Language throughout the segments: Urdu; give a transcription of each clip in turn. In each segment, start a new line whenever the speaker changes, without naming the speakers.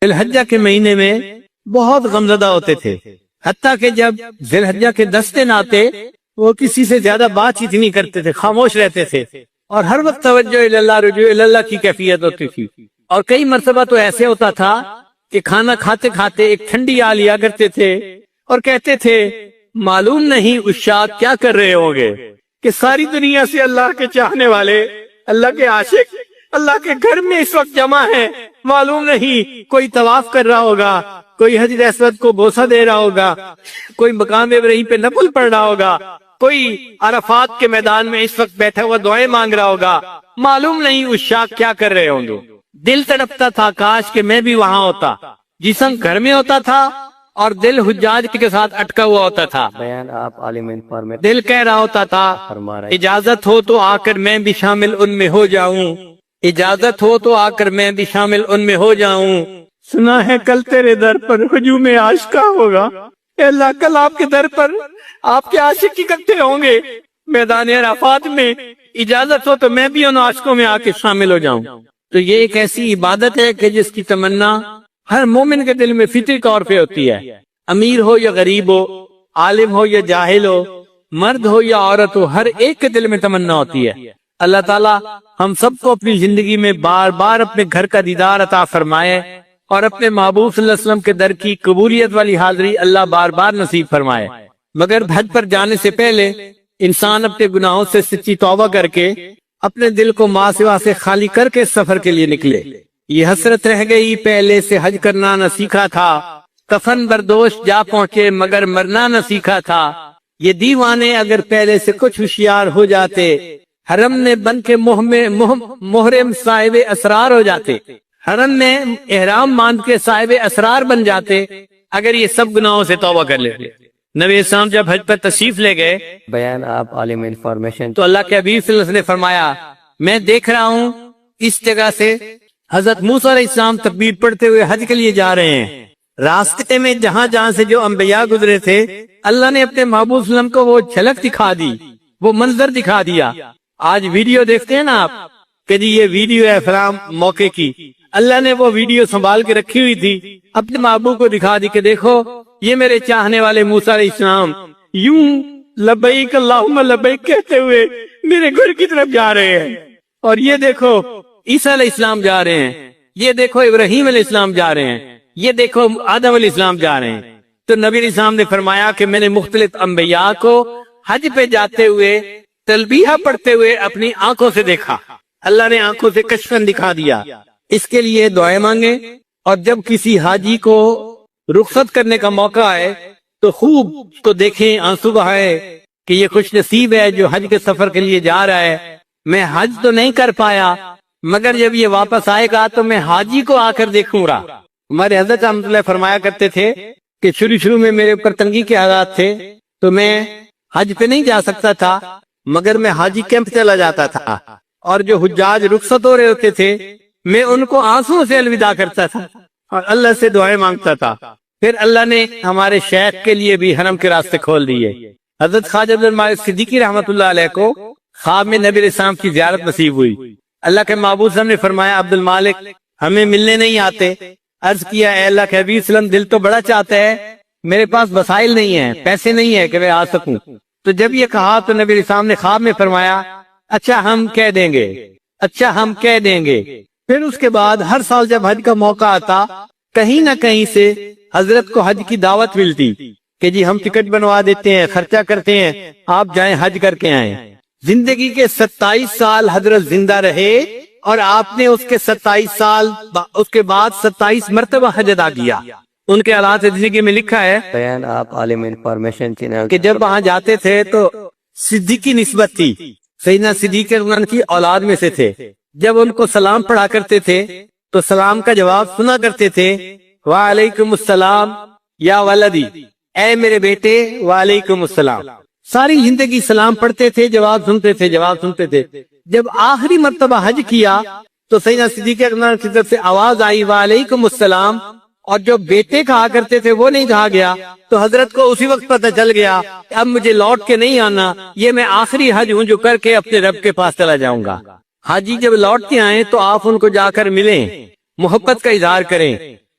ذی الحجہ کے مہینے میں بہت غمزدہ ہوتے تھے، حتیٰ کہ جب ذی الحجہ کے 10 دن آتے وہ کسی سے زیادہ بات چیت نہیں کرتے تھے، خاموش رہتے تھے، اور ہر وقت توجہ اللہ رجوع اللہ کی کیفیت ہوتی تھی۔ اور کئی مرتبہ تو ایسے ہوتا تھا کہ کھانا کھاتے کھاتے ایک ٹھنڈی آ لیا کرتے تھے اور کہتے تھے معلوم نہیں عشاق کیا کر رہے ہوں گے کہ ساری دنیا سے اللہ کے چاہنے والے، اللہ کے عاشق اللہ کے گھر میں اس وقت جمع ہیں، معلوم نہیں کوئی طواف کر رہا ہوگا، کوئی حجر اسود کو بوسہ دے رہا ہوگا، کوئی مقام ابراہیم پہ نفل پڑھ رہا ہوگا، کوئی عرفات کے میدان میں اس وقت بیٹھا ہوا دعائیں مانگ رہا ہوگا، معلوم نہیں عشاق کیا کر رہے ہوں گے۔ دل تڑپتا تھا کاش کہ میں بھی وہاں ہوتا، جسم گھر میں ہوتا تھا اور دل حجاج کے ساتھ اٹکا ہوا ہوتا تھا۔
بیان آپ عالم انفارمیٹ
دل کہہ رہا ہوتا تھا اجازت ہو تو آ کر میں بھی شامل ان میں ہو جاؤں، اجازت ہو تو آ کر میں بھی شامل ان میں ہو جاؤں، سنا ہے کل تیرے در پر ہجوم عاشقاں ہوگا، اے اللہ کل آپ کے در پر آپ کے عاشق اکٹھے ہوں گے میدان عرفات میں، اجازت ہو تو میں بھی ان عاشقوں میں آ کے شامل ہو جاؤں۔ تو یہ ایک ایسی عبادت ہے کہ جس کی تمنا ہر مومن کے دل میں فطری طور پہ ہوتی ہے، امیر ہو یا غریب ہو، عالم ہو یا جاہل ہو، مرد ہو یا عورت ہو، ہر ایک کے دل میں تمنا ہوتی ہے۔ اللہ تعالیٰ ہم سب کو اپنی زندگی میں بار بار اپنے گھر کا دیدار عطا فرمائے اور اپنے محبوب صلی اللہ علیہ وسلم کے در کی قبولیت والی حاضری اللہ بار بار نصیب فرمائے۔ مگر حج پر جانے سے پہلے انسان اپنے گناہوں سے سچی توبہ کر کے اپنے دل کو ماں سوا سے خالی کر کے سفر کے لیے نکلے۔ یہ حسرت رہ گئی پہلے سے حج کرنا نہ سیکھا تھا، کفن بردوش جا پہنچے مگر مرنا نہ سیکھا تھا، یہ دیوانے اگر پہلے سے کچھ ہوشیار ہو جاتے، حرم میں بن کے محرم صاحب اسرار ہو جاتے، حرم میں احرام باندھ کے صاحب اسرار بن جاتے اگر یہ سب گناہوں سے توبہ کر لیتے۔ نبی اسلام جب حج پر تشریف لے گئے
بیان آپ عالم انفارمیشن
تو اللہ کے حبیب صلی اللہ علیہ وسلم نے فرمایا میں دیکھ رہا ہوں اس جگہ سے حضرت موسیٰ علیہ السلام تکبیر پڑھتے ہوئے حج کے لیے جا رہے ہیں، راستے میں جہاں جہاں سے جو انبیاء گزرے تھے اللہ نے اپنے محبوب صلی اللہ علیہ وسلم کو وہ جھلک دکھا دی، وہ منظر دکھا دیا۔ آج ویڈیو دیکھتے ہیں نا آپ کہ جی یہ ویڈیو ہے فلاں موقع کی، اللہ نے وہ ویڈیو سنبھال کے رکھی ہوئی تھی، اپنے محبوب کو دکھا دی کہ دیکھو یہ میرے چاہنے والے موسیٰ علیہ السلام یوں لبیک اللہم لبیک کہتے ہوئے میرے گھر کی طرف جا رہے ہیں، اور یہ دیکھو عیسیٰ علیہ السلام جا رہے ہیں، یہ دیکھو ابراہیم علیہ السلام جا رہے ہیں، یہ دیکھو آدم علیہ السلام جا رہے ہیں۔ تو نبی علیہ السلام نے فرمایا کہ میں نے مختلف انبیاء کو حج پہ جاتے ہوئے تلبیہ پڑھتے ہوئے اپنی آنکھوں سے دیکھا، اللہ نے آنکھوں سے کشفن دکھا دیا۔ اس کے لیے دعائیں مانگیں، اور جب کسی حاجی کو رخصت کرنے کا موقع آئے تو خوب اس کو دیکھیں، آنسو بہائے کہ یہ خوش نصیب ہے جو حج کے سفر کے لیے جا رہا ہے، میں حج تو نہیں کر پایا مگر جب یہ واپس آئے گا تو میں حاجی کو آ کر دیکھوں گا۔ ہمارے حضرت رحمۃ اللہ فرمایا کرتے تھے کہ شروع میں میرے اوپر تنگی کے حالات تھے تو میں حج پہ نہیں جا سکتا تھا مگر میں حاجی کیمپ چلا جاتا تھا، اور جو حجاج رخصت ہو رہے ہوتے تھے میں ان کو آنسوں سے الوداع کرتا تھا اور اللہ سے دعائیں مانگتا تھا۔ پھر اللہ نے ہمارے شیخ کے لیے بھی حرم کے راستے کھول دیے۔ حضرت خواجہ عبد المالک صدیقی رحمۃ اللہ علیہ کو خواب میں نبی علیہ السلام کی زیارت نصیب ہوئی۔ اللہ کے محبوب صلی اللہ علیہ وسلم نے فرمایا عبد المالک ہمیں ملنے نہیں آتے، عرض کیا اے اللہ کے حبیب صلی اللہ علیہ وسلم دل تو بڑا چاہتا ہے، میرے پاس وسائل نہیں ہیں، پیسے نہیں ہیں کہ میں آ سکوں۔ تو جب یہ کہا تو نبی علیہ السلام نے خواب میں فرمایا اچھا ہم کہہ دیں گے، اچھا ہم کہہ دیں گے۔ پھر اس کے بعد ہر سال جب حج کا موقع آتا کہیں نہ کہیں سے حضرت کو حج کی دعوت ملتی کہ جی ہم ٹکٹ بنوا دیتے ہیں، خرچہ کرتے ہیں، آپ جائیں حج کر کے آئیں۔ زندگی کے 27 سال حضرت زندہ رہے اور آپ نے اس کے 27 سال اس کے بعد 27 مرتبہ حج ادا کیا۔ ان کے حالات زندگی میں لکھا ہے
بیان آپ عالم انفارمیشن چینل
کہ جب وہاں جاتے تھے تو صدیقی نسبت تھی، سیدنا صدیق ان کی اولاد میں سے تھے، جب ان کو سلام پڑھا کرتے تھے تو سلام کا جواب سنا کرتے تھے وعلیکم السلام یا ولدی، اے میرے بیٹے وعلیکم السلام۔ ساری زندگی سلام پڑھتے تھے، جواب سنتے تھے، جواب سنتے تھے۔ جب آخری مرتبہ حج کیا تو سیدنا صدیق اکبر کی طرف سے آواز آئی وعلیکم السلام، اور جو بیٹے کہا کرتے تھے وہ نہیں کہا گیا، تو حضرت کو اسی وقت پتہ چل گیا کہ اب مجھے لوٹ کے نہیں آنا، یہ میں آخری حج ہوں جو کر کے اپنے رب کے پاس چلا جاؤں گا۔ حاجی جب لوٹ کے آئیں تو آپ ان کو جا کر ملیں، محبت کا اظہار کریں،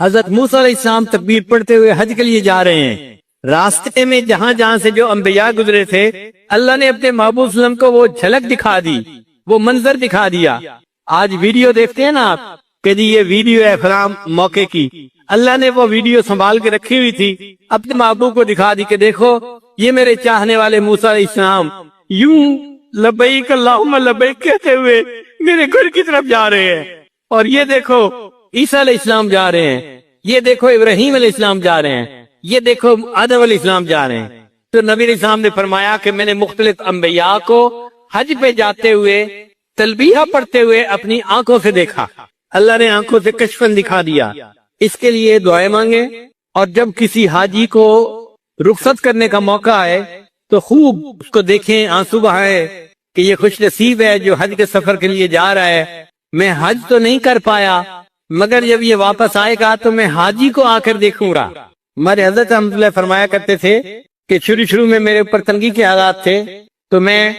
حضرت موسیٰ علیہ السلام تکبیر پڑھتے ہوئے حج کے لیے جا رہے ہیں. راستے میں جہاں جہاں سے جو انبیاء گزرے تھے اللہ نے اپنے محبوب صلی اللہ علیہ وسلم کو وہ جھلک دکھا دی، وہ منظر دکھا دیا. آج ویڈیو دیکھتے ہیں نا آپ کہ جی یہ ویڈیو ہے فلاں موقع کی، اللہ نے وہ ویڈیو سنبھال کے رکھی ہوئی تھی، اپنے محبوب کو دکھا دی کہ دیکھو یہ میرے چاہنے والے موسیٰ علیہ السلام یوں لبیک اللہم لبیک کہتے ہوئے میرے گھر کی طرف جا رہے ہیں، اور یہ دیکھو عیسیٰ علیہ السلام جا رہے ہیں، یہ دیکھو ابراہیم علیہ السلام جا رہے ہیں، یہ دیکھو آدم علیہ السلام جا رہے ہیں. تو نبی علیہ السلام نے فرمایا کہ میں نے مختلف انبیاء کو حج پہ جاتے ہوئے تلبیہ پڑھتے ہوئے اپنی آنکھوں سے دیکھا. اللہ نے آنکھوں سے کشفن دکھا دیا. اس کے لیے دعائیں مانگے، اور جب کسی حاجی کو رخصت کرنے کا موقع آئے تو خوب اس کو دیکھیں، آنسو بہائے کہ یہ خوش نصیب ہے جو حج کے سفر کے لیے جا رہا ہے. میں حج تو نہیں کر پایا مگر جب یہ واپس آئے گا تو میں حاجی کو آ کر دیکھوں گا. ہمارے حضرت رحمۃ اللہ فرمایا کرتے تھے کہ شروع میں میرے اوپر تنگی کے حالات تھے تو میں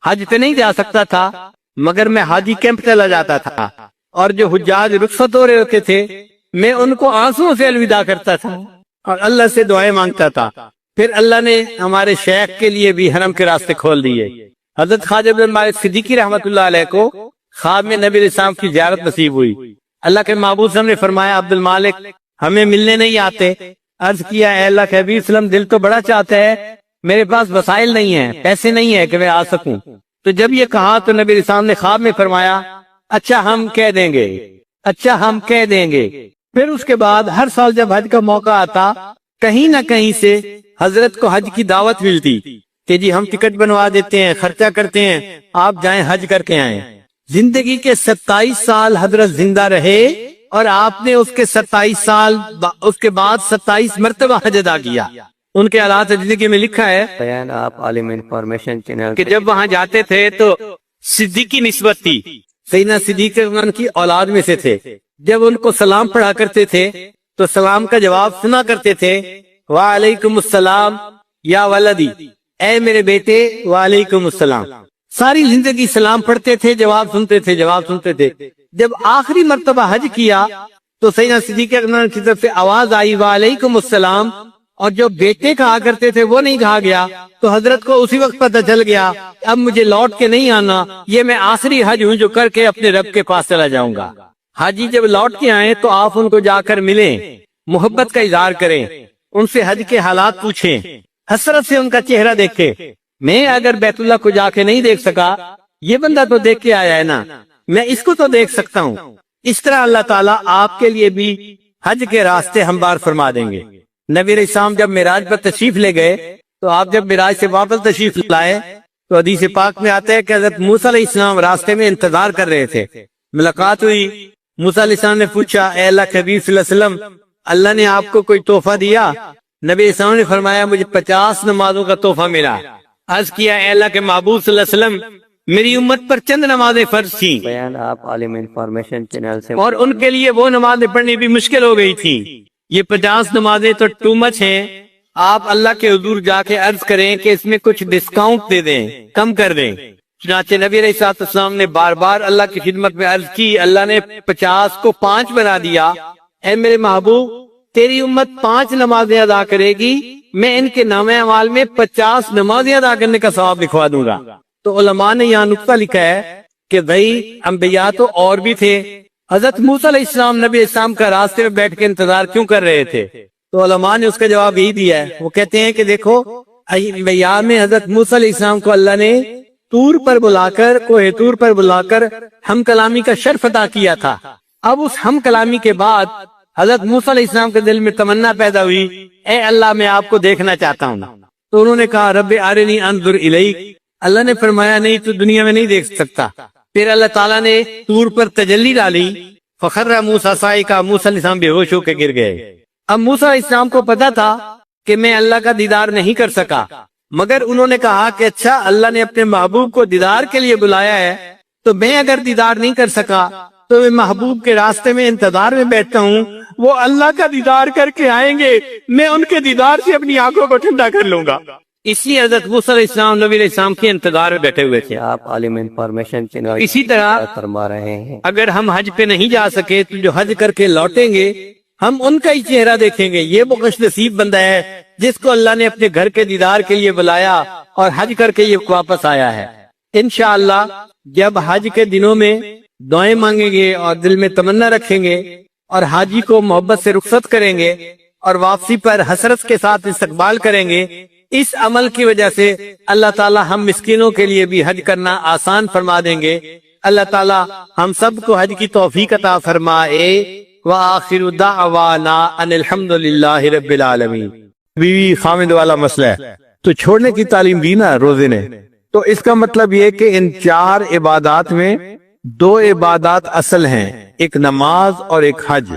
حج پہ نہیں جا سکتا تھا مگر میں حاجی کیمپ چلا جاتا تھا، اور جو حجاج رخصت ہو رہے ہوتے تھے میں ان کو آنسوؤں سے الوداع کرتا تھا اور اللہ سے دعائیں مانگتا تھا. پھر اللہ نے ہمارے شیخ کے لیے بھی حرم کے راستے کھول دیے. حضرت خواجہ عبد المالک صدیقی رحمۃ اللہ علیہ کو خواب میں نبی علیہ السلام کی زیارت نصیب ہوئی. اللہ کے محبوب صلی اللہ علیہ وسلم نے فرمایا عبد المالک ہمیں ملنے نہیں آتے. عرض کیا اے اللہ کے حبیب صلی اللہ علیہ وسلم دل تو بڑا چاہتا ہے، میرے پاس وسائل نہیں ہیں، پیسے نہیں ہیں کہ میں آ سکوں. تو جب یہ کہا تو نبی علیہ السلام نے خواب میں فرمایا اچھا ہم کہہ دیں گے، اچھا ہم کہہ دیں گے. پھر اس کے بعد ہر سال جب حج کا موقع آتا کہیں نہ کہیں سے حضرت کو حج کی دعوت ملتی کہ جی ہم ٹکٹ بنوا دیتے ہیں، خرچہ کرتے ہیں، آپ جائیں حج کر کے آئیں. زندگی کے 27 سال حضرت زندہ رہے اور آپ نے اس کے 27 سال اس کے بعد 27 مرتبہ حج ادا کیا. ان کے حالات زندگی میں لکھا ہے
بیان آپ عالم انفارمیشن چینل
کہ جب وہاں جاتے تھے تو صدیقی نسبت تھی، سیدنا صدیق اکبر کی اولاد میں سے تھے. جب ان کو سلام پڑھا کرتے تھے تو سلام کا جواب سنا کرتے تھے وعلیکم السلام یا ولدی، اے میرے بیٹے وعلیکم السلام. ساری زندگی سلام پڑھتے تھے، جواب سنتے تھے، جواب سنتے تھے. جب آخری مرتبہ حج کیا تو سیدنا صدیق اکبر کی طرف سے آواز آئی وعلیکم السلام، اور جو بیٹے کہا کرتے تھے وہ نہیں کہا گیا. تو حضرت کو اسی وقت پتہ چل گیا اب مجھے لوٹ کے نہیں آنا، یہ میں آخری حج ہوں جو کر کے اپنے رب کے پاس چلا جاؤں گا. حاجی جب لوٹ کے آئیں تو آپ ان کو جا کر ملیں، محبت کا اظہار کریں، ان سے حج کے حالات پوچھیں، حسرت سے ان کا چہرہ دیکھیں. میں اگر بیت اللہ کو جا کے نہیں دیکھ سکا، یہ بندہ تو دیکھ کے آیا ہے نا، میں اس کو تو دیکھ سکتا ہوں. اس طرح اللہ تعالیٰ آپ کے لیے بھی حج کے راستے ہموار فرما دیں گے. نبی علیہ السلام جب معراج پر تشریف لے گئے تو آپ جب معراج سے واپس تشریف لائے تو حدیث پاک میں آتا ہے کہ حضرت موسیٰ علیہ السلام راستے میں انتظار کر رہے تھے. ملاقات ہوئی، موسیٰ علیہ السلام نے پوچھا اے اللہ کے حبیب صلی اللہ علیہ وسلم اللہ نے آپ کو کوئی تحفہ دیا؟ نبی علیہ السلام نے فرمایا مجھے 50 نمازوں کا تحفہ ملا. عرض کیا اے اللہ کے محبوب صلی اللہ علیہ وسلم میری امت پر چند نمازیں فرض تھیں
بیان آپ عالم انفارمیشن چینل سے
اور ان کے لیے وہ نمازیں پڑھنی بھی مشکل ہو گئی تھی. یہ 50 نمازیں تو ٹو مچ ہیں، آپ اللہ کے حضور جا کے عرض کریں کہ اس میں کچھ ڈسکاؤنٹ دے دیں، کم کر دیں. چنانچہ نبی علیہ السلام نے بار بار اللہ کی خدمت میں عرض کی، اللہ نے 50 کو 5 بنا دیا. اے میرے محبوب تیری امت 5 نمازیں ادا کرے گی، میں ان کے نامہ اعمال میں 50 نمازیں ادا کرنے کا ثواب لکھوا دوں گا. تو علماء نے یہاں نقطہ لکھا ہے کہ بھائی انبیاء تو اور بھی تھے، حضرت موسیٰ علیہ السلام نبی علیہ السلام کا راستے میں بیٹھ کے انتظار کیوں کر رہے تھے؟ تو علماء نے اس کا جواب یہی دیا ہے. وہ کہتے ہیں کہ دیکھو انبیاء میں حضرت موسیٰ علیہ السلام کو اللہ نے طور پر بلا کر، کوہ طور پر بلا کر ہم کلامی کا شرف عطا کیا تھا. اب اس ہم کلامی کے بعد حضرت موسیٰ علیہ السلام کے دل میں تمنا پیدا ہوئی اے اللہ میں آپ کو دیکھنا چاہتا ہوں. تو انہوں نے کہا رب ارنی انظر الیک. اللہ نے فرمایا نہیں تو دنیا میں نہیں دیکھ سکتا. پھر اللہ تعالیٰ نے طور پر تجلی ڈالی، فخر موسیٰ صاعقہ، موسیٰ علیہ السلام بے ہوش ہو کے گر گئے. اب موسیٰ علیہ السلام کو پتا تھا کہ میں اللہ کا دیدار نہیں کر سکا، مگر انہوں نے کہا کہ اچھا اللہ نے اپنے محبوب کو دیدار کے لیے بلایا ہے تو میں اگر دیدار نہیں کر سکا تو میں محبوب کے راستے میں انتظار میں بیٹھتا ہوں، وہ اللہ کا دیدار کر کے آئیں گے، میں ان کے دیدار سے اپنی آنکھوں کو ٹھنڈا کر لوں گا. اس لیے حضرت موسیٰ علیہ السلام نبی علیہ السلام کے انتظار میں بیٹھے ہوئے تھے.
آپ عالم انفارمیشن چینل
اسی طرح
فرما رہے ہیں
اگر ہم حج پہ نہیں جا سکے تو جو حج کر کے لوٹیں گے ہم ان کا ہی چہرہ دیکھیں گے. یہ وہ خوش نصیب بندہ ہے جس کو اللہ نے اپنے گھر کے دیدار کے لیے بلایا اور حج کر کے یہ واپس آیا ہے. انشاءاللہ جب حج کے دنوں میں دعائیں مانگیں گے اور دل میں تمنا رکھیں گے اور حاجی کو محبت سے رخصت کریں گے اور واپسی پر حسرت کے ساتھ استقبال کریں گے، اس عمل کی وجہ سے اللہ تعالی ہم مسکینوں کے لیے بھی حج کرنا آسان فرما دیں گے. اللہ تعالی ہم سب کو حج کی توفیق عطا فرمائے. وآخر دعوانا ان الحمدللہ رب العالمین. بیوی خامد والا مسئلہ ہے تو چھوڑنے کی تعلیم دی نا روزے نے، تو اس کا مطلب یہ کہ ان 4 عبادات میں 2 عبادات اصل ہیں، ایک نماز اور ایک حج،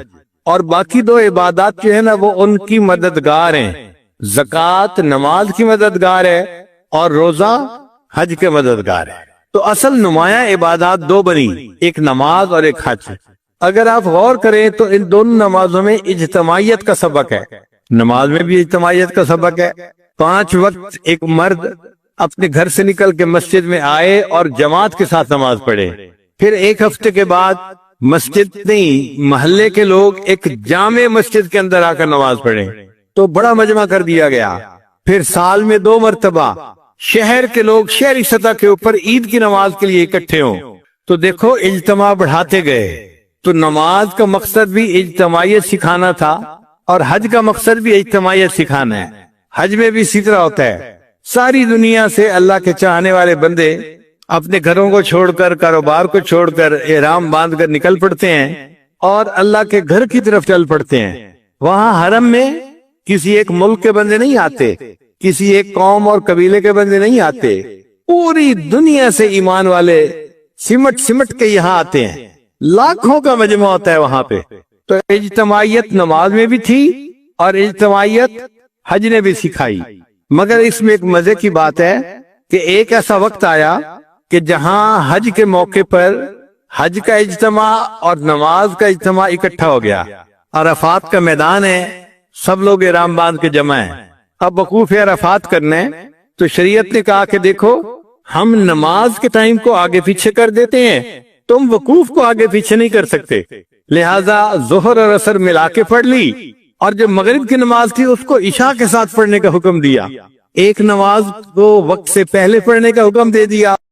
اور باقی 2 عبادات جو ہے نا وہ ان کی مددگار ہیں. زکوٰۃ نماز کی مددگار ہے اور روزہ حج کے مددگار ہے. تو اصل نمایاں عبادات 2 بنی، ایک نماز اور ایک حج. اگر آپ غور کریں تو ان دونوں نمازوں میں اجتماعیت کا سبق ہے. نماز میں بھی اجتماعیت کا سبق ہے. 5 وقت ایک مرد اپنے گھر سے نکل کے مسجد میں آئے اور جماعت کے ساتھ نماز پڑھے. پھر 1 ہفتے کے بعد مسجد نہیں، محلے کے لوگ ایک جامع مسجد کے اندر آ کر نماز پڑھیں تو بڑا مجمع کر دیا گیا. پھر سال میں 2 مرتبہ شہر کے لوگ شہری سطح کے اوپر عید کی نماز کے لیے اکٹھے ہوں. تو دیکھو اجتماع بڑھاتے گئے. تو نماز کا مقصد بھی اجتماعیت سکھانا تھا اور حج کا مقصد بھی اجتماعیت سکھانا ہے. حج میں بھی اسی طرح ہوتا ہے. ساری دنیا سے اللہ کے چاہنے والے بندے اپنے گھروں کو چھوڑ کر، کاروبار کو چھوڑ کر، احرام باندھ کر نکل پڑتے ہیں اور اللہ کے گھر کی طرف چل پڑتے ہیں. وہاں حرم میں کسی ایک ملک کے بندے نہیں آتے، کسی ایک قوم اور قبیلے کے بندے نہیں آتے، پوری دنیا سے ایمان والے سمٹ سمٹ کے یہاں آتے ہیں. لاکھوں کا مجمع ہوتا ہے وہاں پہ. تو اجتماعیت نماز میں بھی تھی اور اجتماعیت حج نے بھی سکھائی. مگر اس میں ایک مزے کی بات ہے کہ ایک ایسا وقت آیا کہ جہاں حج کے موقع پر حج کا اجتماع اور نماز کا اجتماع اکٹھا ہو گیا. عرفات کا میدان ہے، سب لوگ احرام باندھ کے جمع ہیں. اب وقوف عرفات کرنے تو شریعت نے کہا کہ دیکھو ہم نماز کے ٹائم کو آگے پیچھے کر دیتے ہیں، تم وقوف کو آگے پیچھے نہیں کر سکتے. لہذا ظہر اور عصر ملا کے پڑھ لی، اور جب مغرب کی نماز تھی اس کو عشاء کے ساتھ پڑھنے کا حکم دیا. ایک نماز کو وقت سے پہلے پڑھنے کا حکم دے دیا